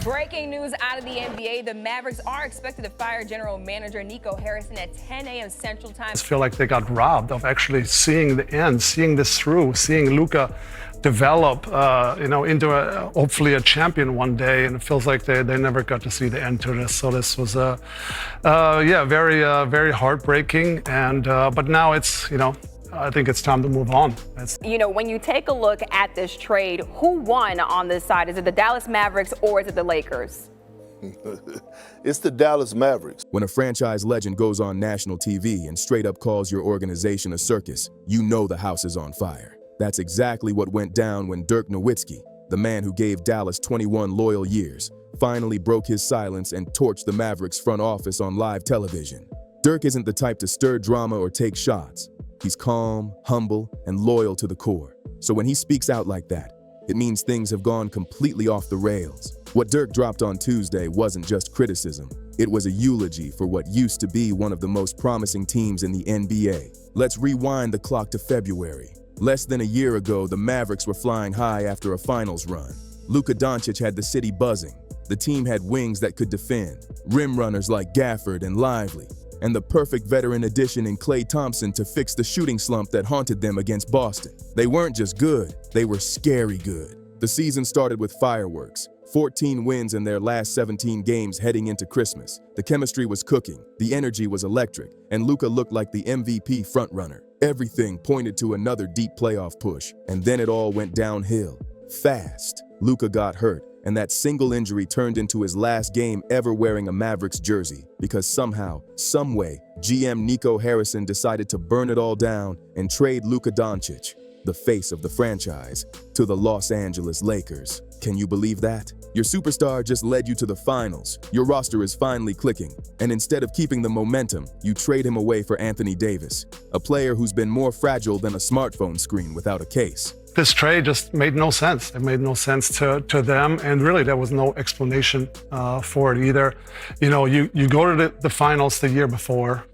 Breaking news out of the NBA, the Mavericks are expected to fire general manager Nico Harrison at 10 a.m. Central Time. I feel like they got robbed of actually seeing the end, seeing this through, seeing Luka develop, into hopefully a champion one day. And it feels like they never got to see the end to this. So this was very heartbreaking. And but now it's I think it's time to move on. When you take a look at this trade, who won on this side? Is it the Dallas Mavericks or is it the Lakers? It's the Dallas Mavericks. When a franchise legend goes on national TV and straight up calls your organization a circus, you know the house is on fire. That's exactly what went down when Dirk Nowitzki, the man who gave Dallas 21 loyal years, finally broke his silence and torched the Mavericks front office on live television. Dirk isn't the type to stir drama or take shots. He's calm, humble, and loyal to the core. So when he speaks out like that, it means things have gone completely off the rails. What Dirk dropped on Tuesday wasn't just criticism. It was a eulogy for what used to be one of the most promising teams in the NBA. Let's rewind the clock to February. Less than a year ago, the Mavericks were flying high after a finals run. Luka Doncic had the city buzzing. The team had wings that could defend, rim runners like Gafford and Lively, and the perfect veteran addition in Klay Thompson to fix the shooting slump that haunted them against Boston. They weren't just good, they were scary good. The season started with fireworks. 14 wins in their last 17 games heading into Christmas. The chemistry was cooking, the energy was electric, and Luka looked like the MVP frontrunner. Everything pointed to another deep playoff push, and then it all went downhill. Fast. Luka got hurt, and that single injury turned into his last game ever wearing a Mavericks jersey, because somehow, someway, GM Nico Harrison decided to burn it all down and trade Luka Doncic, the face of the franchise, to the Los Angeles Lakers. Can you believe that? Your superstar just led you to the finals. Your roster is finally clicking, and instead of keeping the momentum, you trade him away for Anthony Davis, a player who's been more fragile than a smartphone screen without a case. This trade just made no sense. It made no sense to them, and really there was no explanation for it either. You go to the finals the year before.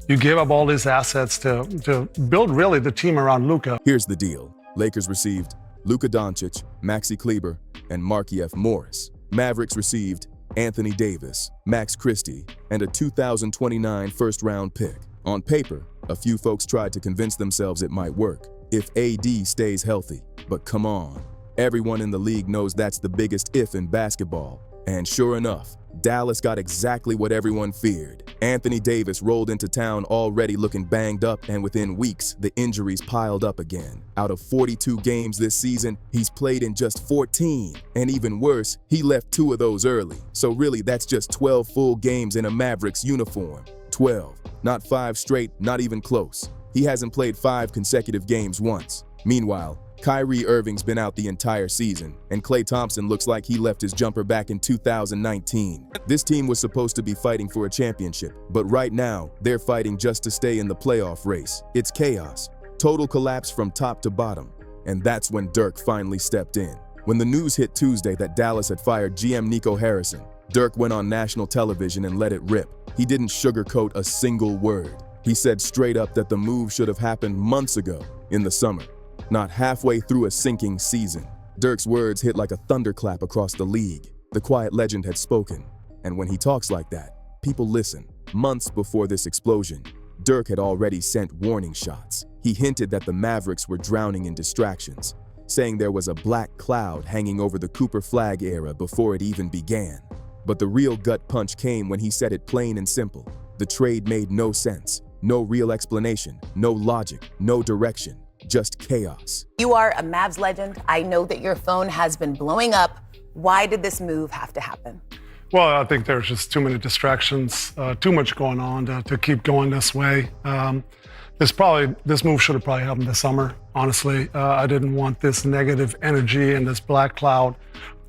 You give up all these assets to build really the team around Luka. Here's the deal. Lakers received Luka Doncic, Maxi Kleber, and Markieff Morris. Mavericks received Anthony Davis, Max Christie, and a 2029 first-round pick. On paper, a few folks tried to convince themselves it might work if AD stays healthy. But come on, everyone in the league knows that's the biggest if in basketball. And sure enough, Dallas got exactly what everyone feared. Anthony Davis rolled into town already looking banged up, and within weeks, the injuries piled up again. Out of 42 games this season, he's played in just 14. And even worse, he left 2 of those early. So really, that's just 12 full games in a Mavericks uniform. 12. Not 5 straight, not even close. He hasn't played 5 consecutive games once. Meanwhile, Kyrie Irving's been out the entire season, and Klay Thompson looks like he left his jumper back in 2019. This team was supposed to be fighting for a championship, but right now, they're fighting just to stay in the playoff race. It's chaos. Total collapse from top to bottom. And that's when Dirk finally stepped in. When the news hit Tuesday that Dallas had fired GM Nico Harrison, Dirk went on national television and let it rip. He didn't sugarcoat a single word. He said straight up that the move should have happened months ago, in the summer, not halfway through a sinking season. Dirk's words hit like a thunderclap across the league. The quiet legend had spoken, and when he talks like that, people listen. Months before this explosion, Dirk had already sent warning shots. He hinted that the Mavericks were drowning in distractions, saying there was a black cloud hanging over the Cooper Flag era before it even began. But the real gut punch came when he said it plain and simple. The trade made no sense. No real explanation, no logic, no direction, just chaos. You are a Mavs legend. I know that your phone has been blowing up. Why did this move have to happen? Well, I think there's just too many distractions, too much going on to keep going this way. This move should have probably happened this summer, honestly. I didn't want this negative energy and this black cloud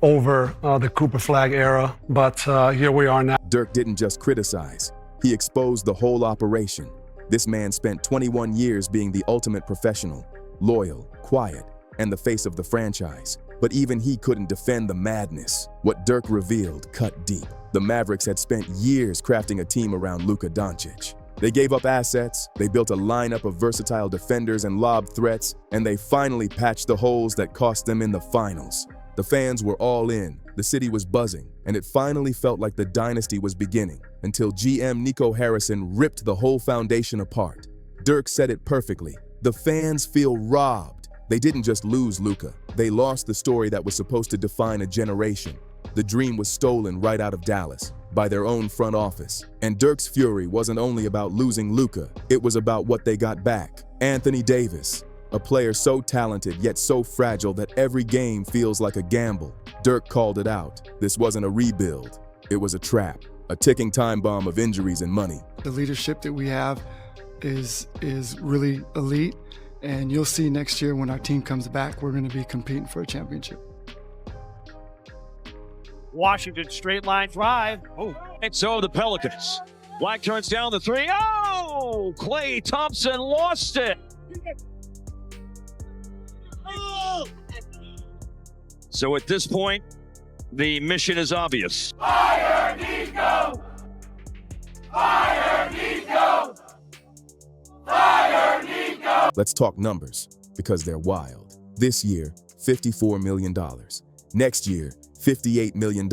over the Cooper Flag era, but here we are now. Dirk didn't just criticize, he exposed the whole operation. This man spent 21 years being the ultimate professional, loyal, quiet, and the face of the franchise. But even he couldn't defend the madness. What Dirk revealed cut deep. The Mavericks had spent years crafting a team around Luka Doncic. They gave up assets, they built a lineup of versatile defenders and lob threats, and they finally patched the holes that cost them in the finals. The fans were all in, The city was buzzing, and it finally felt like the dynasty was beginning, until GM Nico Harrison ripped the whole foundation apart. Dirk said it perfectly. The fans feel robbed. They didn't just lose Luka. They lost the story that was supposed to define a generation. The dream was stolen right out of Dallas, by their own front office. And Dirk's fury wasn't only about losing Luka, it was about what they got back. Anthony Davis, a player so talented yet so fragile that every game feels like a gamble. Dirk called it out. This wasn't a rebuild, it was a trap, a ticking time bomb of injuries and money. The leadership that we have is really elite, and you'll see next year when our team comes back, we're going to be competing for a championship. Washington straight line drive. Oh, and so the Pelicans. Black turns down the three. Oh, Klay Thompson lost it. So at this point, the mission is obvious. Fire Nico! Fire Nico! Fire Nico! Let's talk numbers, because they're wild. This year, $54 million. Next year, $58 million.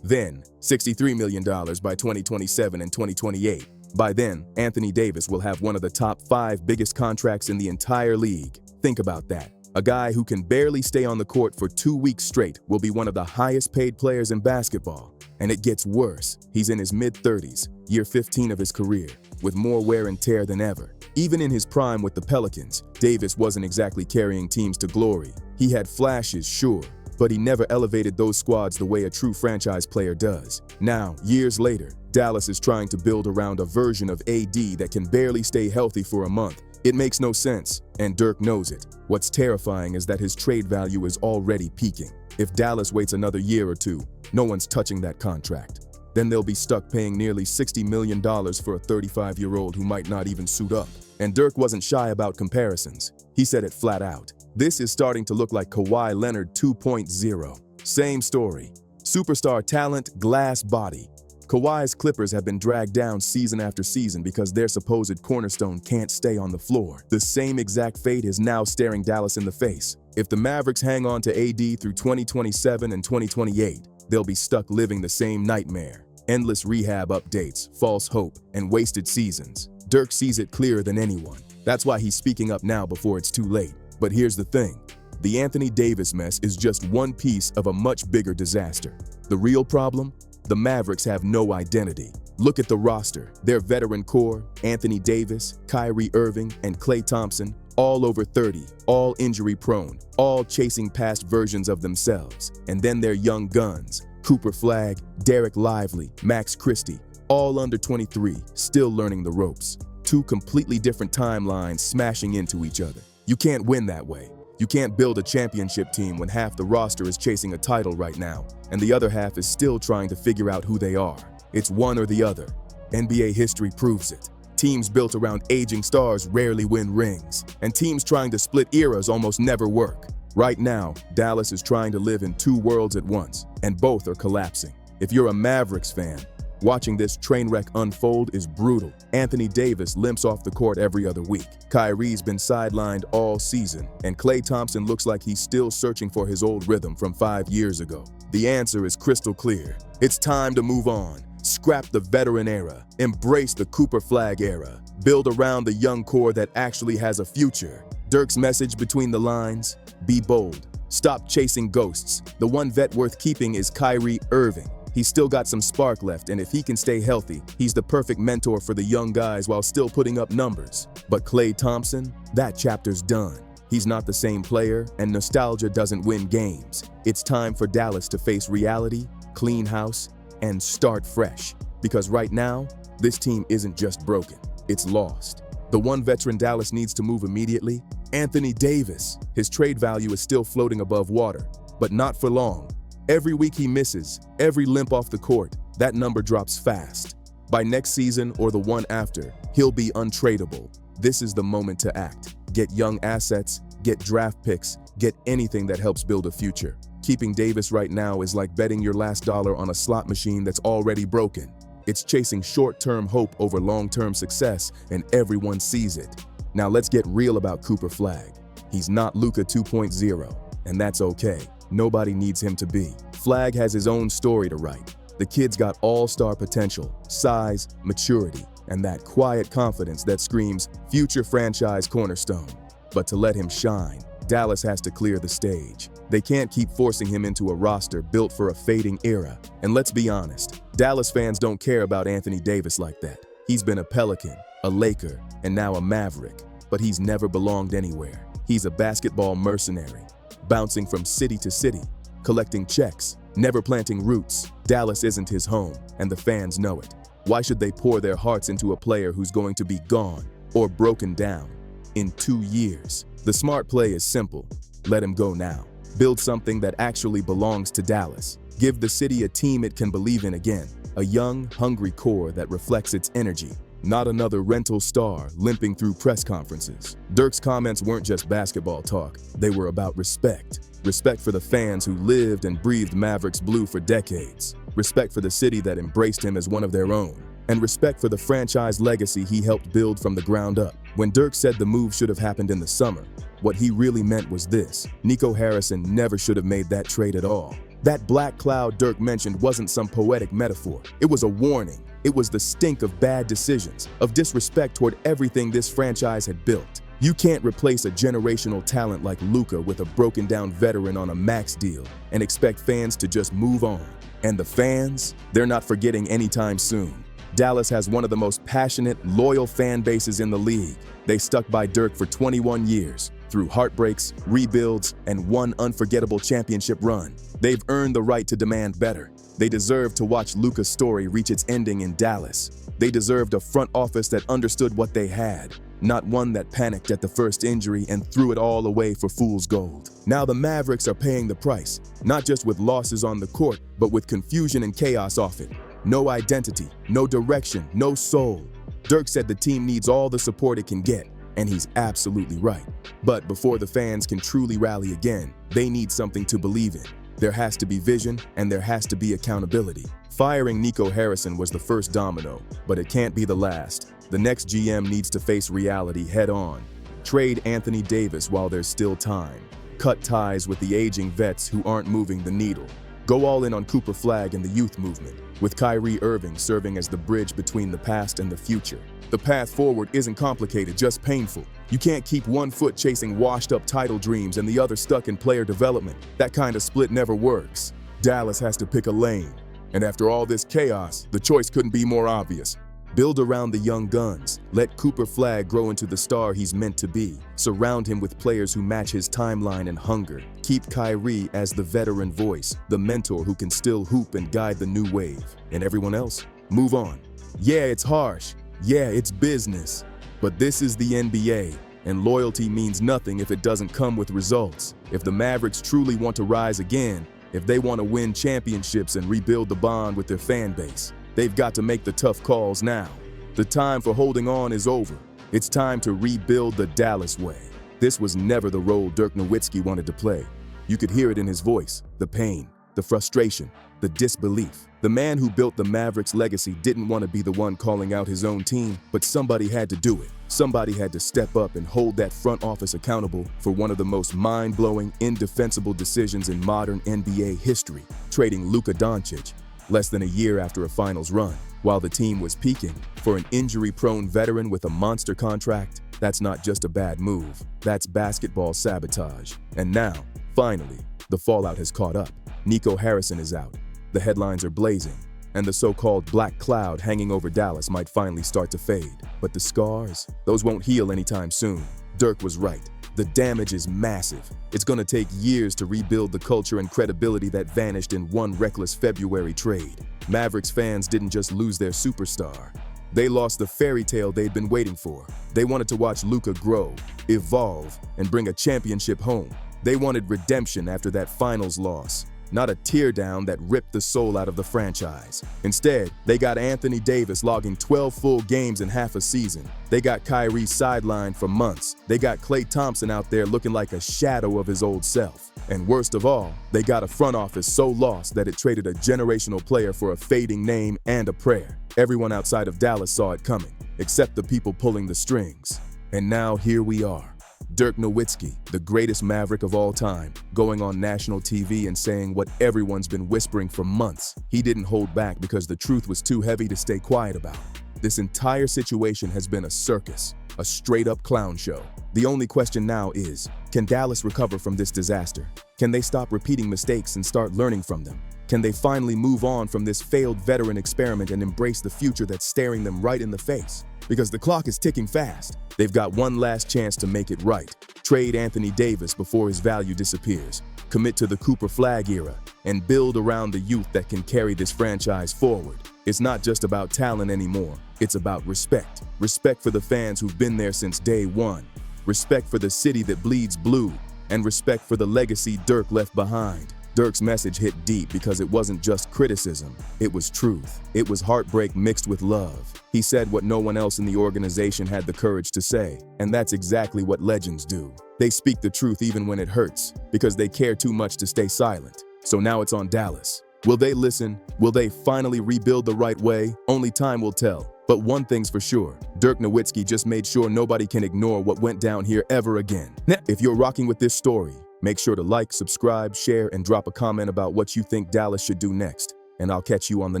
Then, $63 million by 2027 and 2028. By then, Anthony Davis will have one of the top 5 biggest contracts in the entire league. Think about that. A guy who can barely stay on the court for 2 weeks straight will be one of the highest paid players in basketball. And it gets worse. He's in his mid-30s, year 15 of his career, with more wear and tear than ever. Even in his prime with the Pelicans, Davis wasn't exactly carrying teams to glory. He had flashes, sure, but he never elevated those squads the way a true franchise player does. Now, years later, Dallas is trying to build around a version of AD that can barely stay healthy for a month. It makes no sense, and Dirk knows it. What's terrifying is that his trade value is already peaking. If Dallas waits another year or two, no one's touching that contract. Then they'll be stuck paying nearly $60 million for a 35-year-old who might not even suit up. And Dirk wasn't shy about comparisons. He said it flat out. This is starting to look like Kawhi Leonard 2.0. Same story. Superstar talent, glass body. Kawhi's Clippers have been dragged down season after season because their supposed cornerstone can't stay on the floor. The same exact fate is now staring Dallas in the face. If the Mavericks hang on to AD through 2027 and 2028, they'll be stuck living the same nightmare. Endless rehab updates, false hope, and wasted seasons. Dirk sees it clearer than anyone. That's why he's speaking up now before it's too late. But here's the thing. The Anthony Davis mess is just one piece of a much bigger disaster. The real problem? The Mavericks have no identity. Look at the roster. Their veteran core, Anthony Davis, Kyrie Irving, and Klay Thompson, all over 30, all injury-prone, all chasing past versions of themselves. And then their young guns, Cooper Flagg, Derek Lively, Max Christie, all under 23, still learning the ropes. Two completely different timelines smashing into each other. You can't win that way. You can't build a championship team when half the roster is chasing a title right now, and the other half is still trying to figure out who they are. It's one or the other. NBA history proves it. Teams built around aging stars rarely win rings, and teams trying to split eras almost never work. Right now, Dallas is trying to live in two worlds at once, and both are collapsing. If you're a Mavericks fan, watching this train wreck unfold is brutal. Anthony Davis limps off the court every other week. Kyrie's been sidelined all season, and Klay Thompson looks like he's still searching for his old rhythm from 5 years ago. The answer is crystal clear. It's time to move on. Scrap the veteran era. Embrace the Cooper Flagg era. Build around the young core that actually has a future. Dirk's message between the lines? Be bold. Stop chasing ghosts. The one vet worth keeping is Kyrie Irving. He's still got some spark left, and if he can stay healthy, he's the perfect mentor for the young guys while still putting up numbers. But Klay Thompson, that chapter's done. He's not the same player, and nostalgia doesn't win games. It's time for Dallas to face reality, clean house, and start fresh. Because right now, this team isn't just broken, it's lost. The one veteran Dallas needs to move immediately? Anthony Davis. His trade value is still floating above water, but not for long. Every week he misses, every limp off the court, that number drops fast. By next season or the one after, he'll be untradeable. This is the moment to act. Get young assets, get draft picks, get anything that helps build a future. Keeping Davis right now is like betting your last dollar on a slot machine that's already broken. It's chasing short-term hope over long-term success, and everyone sees it. Now let's get real about Cooper Flagg. He's not Luka 2.0, and that's okay. nobody needs him to be. Flag has his own story to write. The kid's got all-star potential, size, maturity, and that quiet confidence that screams future franchise cornerstone. But to let him shine, Dallas has to clear the stage. They can't keep forcing him into a roster built for a fading era. And let's be honest, Dallas fans don't care about Anthony Davis like that. He's been a Pelican, a Laker, and now a Maverick, but he's never belonged anywhere. He's a basketball mercenary, bouncing from city to city, collecting checks, never planting roots. Dallas isn't his home, and the fans know it. Why should they pour their hearts into a player who's going to be gone or broken down in 2 years? The smart play is simple. Let him go now. Build something that actually belongs to Dallas. Give the city a team it can believe in again. A young, hungry core that reflects its energy. Not another rental star limping through press conferences. Dirk's comments weren't just basketball talk. They were about respect. Respect for the fans who lived and breathed Mavericks blue for decades. Respect for the city that embraced him as one of their own. And respect for the franchise legacy he helped build from the ground up. When Dirk said the move should have happened in the summer, what he really meant was this: Nico Harrison never should have made that trade at all. That black cloud Dirk mentioned wasn't some poetic metaphor. It was a warning. It was the stink of bad decisions, of disrespect toward everything this franchise had built. You can't replace a generational talent like Luka with a broken-down veteran on a max deal and expect fans to just move on. And the fans, they're not forgetting anytime soon. Dallas has one of the most passionate, loyal fan bases in the league. They stuck by Dirk for 21 years, through heartbreaks, rebuilds, and one unforgettable championship run. They've earned the right to demand better. They deserve to watch Luka's story reach its ending in Dallas. They deserved a front office that understood what they had, not one that panicked at the first injury and threw it all away for fool's gold. Now the Mavericks are paying the price, not just with losses on the court, but with confusion and chaos off it. No identity, no direction, no soul. Dirk said the team needs all the support it can get, and he's absolutely right. But before the fans can truly rally again, they need something to believe in. There has to be vision, and there has to be accountability. Firing Nico Harrison was the first domino, but it can't be the last. The next GM needs to face reality head-on. Trade Anthony Davis while there's still time. Cut ties with the aging vets who aren't moving the needle. Go all in on Cooper Flag and the youth movement, with Kyrie Irving serving as the bridge between the past and the future. The path forward isn't complicated, just painful. You can't keep one foot chasing washed-up title dreams and the other stuck in player development. That kind of split never works. Dallas has to pick a lane. And after all this chaos, the choice couldn't be more obvious. Build around the young guns. Let Cooper Flag grow into the star he's meant to be. Surround him with players who match his timeline and hunger. Keep Kyrie as the veteran voice, the mentor who can still hoop and guide the new wave. And everyone else, move on. Yeah, it's harsh. Yeah, it's business. But this is the NBA, and loyalty means nothing if it doesn't come with results. If the Mavericks truly want to rise again, if they want to win championships and rebuild the bond with their fan base, they've got to make the tough calls now. The time for holding on is over. It's time to rebuild the Dallas way. This was never the role Dirk Nowitzki wanted to play. You could hear it in his voice, the pain, the frustration, the disbelief. The man who built the Mavericks' legacy didn't want to be the one calling out his own team, but somebody had to do it. Somebody had to step up and hold that front office accountable for one of the most mind-blowing, indefensible decisions in modern NBA history, trading Luka Doncic less than a year after a finals run. While the team was peaking, for an injury-prone veteran with a monster contract, that's not just a bad move, that's basketball sabotage. And now, finally, the fallout has caught up. Nico Harrison is out, the headlines are blazing, and the so-called black cloud hanging over Dallas might finally start to fade. But the scars, those won't heal anytime soon. Dirk was right. The damage is massive. It's gonna take years to rebuild the culture and credibility that vanished in one reckless February trade. Mavericks fans didn't just lose their superstar. They lost the fairy tale they'd been waiting for. They wanted to watch Luka grow, evolve, and bring a championship home. They wanted redemption after that finals loss, not a teardown that ripped the soul out of the franchise. Instead, they got Anthony Davis logging 12 full games in half a season. They got Kyrie sidelined for months. They got Klay Thompson out there looking like a shadow of his old self. And worst of all, they got a front office so lost that it traded a generational player for a fading name and a prayer. Everyone outside of Dallas saw it coming, except the people pulling the strings. And now here we are. Dirk Nowitzki, the greatest Maverick of all time, going on national TV and saying what everyone's been whispering for months. He didn't hold back because the truth was too heavy to stay quiet about. This entire situation has been a circus, a straight-up clown show. The only question now is, can Dallas recover from this disaster? Can they stop repeating mistakes and start learning from them? Can they finally move on from this failed veteran experiment and embrace the future that's staring them right in the face? Because the clock is ticking fast. They've got one last chance to make it right. Trade Anthony Davis before his value disappears. Commit to the Cooper Flag era and build around the youth that can carry this franchise forward. It's not just about talent anymore. It's about respect. Respect for the fans who've been there since day one. Respect for the city that bleeds blue. And respect for the legacy Dirk left behind. Dirk's message hit deep because it wasn't just criticism, it was truth. It was heartbreak mixed with love. He said what no one else in the organization had the courage to say, and that's exactly what legends do. They speak the truth even when it hurts, because they care too much to stay silent. So now it's on Dallas. Will they listen? Will they finally rebuild the right way? Only time will tell. But one thing's for sure, Dirk Nowitzki just made sure nobody can ignore what went down here ever again. If you're rocking with this story, make sure to like, subscribe, share, and drop a comment about what you think Dallas should do next. And I'll catch you on the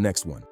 next one.